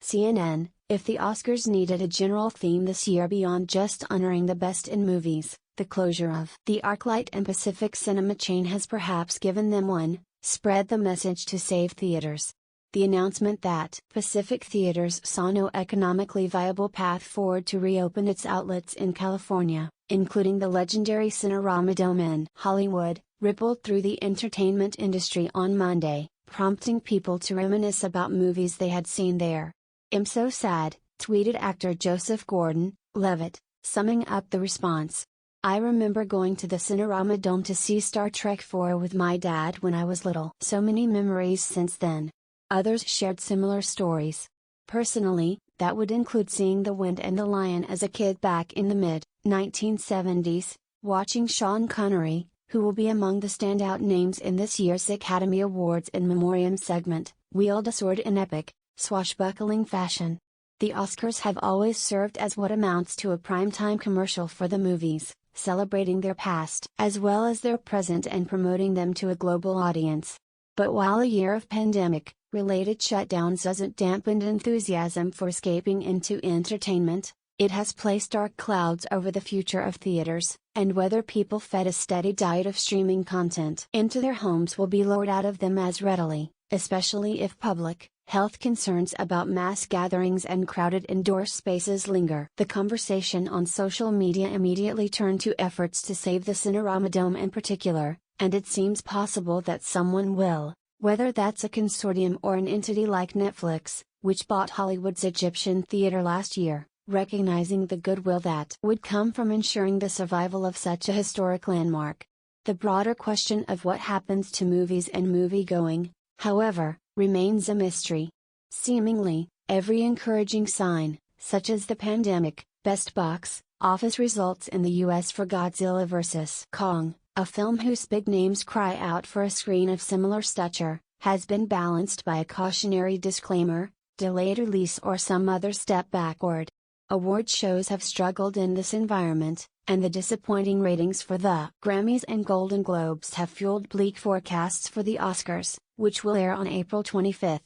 CNN, if the Oscars needed a general theme this year beyond just honoring the best in movies, the closure of the Arclight and Pacific cinema chain has perhaps given them one: spread the message to save theaters. The announcement that Pacific Theaters saw no economically viable path forward to reopen its outlets in California, including the legendary Cinerama Dome in Hollywood, rippled through the entertainment industry on Monday, prompting people to reminisce about movies they had seen there. "I'm so sad," tweeted actor Joseph Gordon-Levitt, summing up the response. "I remember going to the Cinerama Dome to see Star Trek IV with my dad when I was little. So many memories since then." Others shared similar stories. "Personally, that would include seeing The Wind and the Lion as a kid back in the mid-1970s, watching Sean Connery, who will be among the standout names in this year's Academy Awards in Memoriam segment, wield a sword in epic, swashbuckling fashion." The Oscars have always served as what amounts to a primetime commercial for the movies, celebrating their past as well as their present and promoting them to a global audience. But while a year of pandemic-related shutdowns hasn't dampened enthusiasm for escaping into entertainment, it has placed dark clouds over the future of theaters, and whether people fed a steady diet of streaming content into their homes will be lured out of them as readily, especially if public health concerns about mass gatherings and crowded indoor spaces linger. The conversation on social media immediately turned to efforts to save the Cinerama Dome in particular, and it seems possible that someone will, whether that's a consortium or an entity like Netflix, which bought Hollywood's Egyptian theater last year, recognizing the goodwill that would come from ensuring the survival of such a historic landmark. The broader question of what happens to movies and movie-going, however, remains a mystery. Seemingly, every encouraging sign, such as the pandemic, best box office results in the US for Godzilla vs. Kong, a film whose big names cry out for a screen of similar stature, has been balanced by a cautionary disclaimer, delayed release or some other step backward. Award shows have struggled in this environment, and the disappointing ratings for the Grammys and Golden Globes have fueled bleak forecasts for the Oscars, which will air on April 25.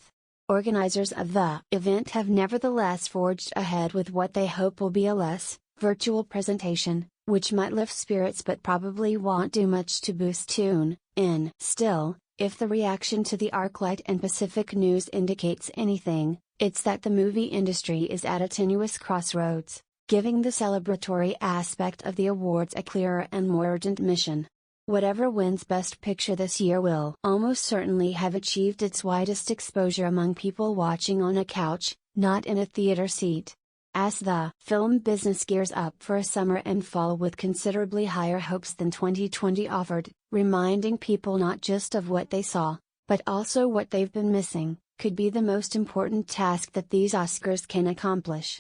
Organizers of the event have nevertheless forged ahead with what they hope will be a less virtual presentation, which might lift spirits but probably won't do much to boost tune-in. Still, if the reaction to the Arclight and Pacific news indicates anything, it's that the movie industry is at a tenuous crossroads, giving the celebratory aspect of the awards a clearer and more urgent mission. Whatever wins Best Picture this year will almost certainly have achieved its widest exposure among people watching on a couch, not in a theater seat. As the film business gears up for a summer and fall with considerably higher hopes than 2020 offered, reminding people not just of what they saw, but also what they've been missing, could be the most important task that these Oscars can accomplish.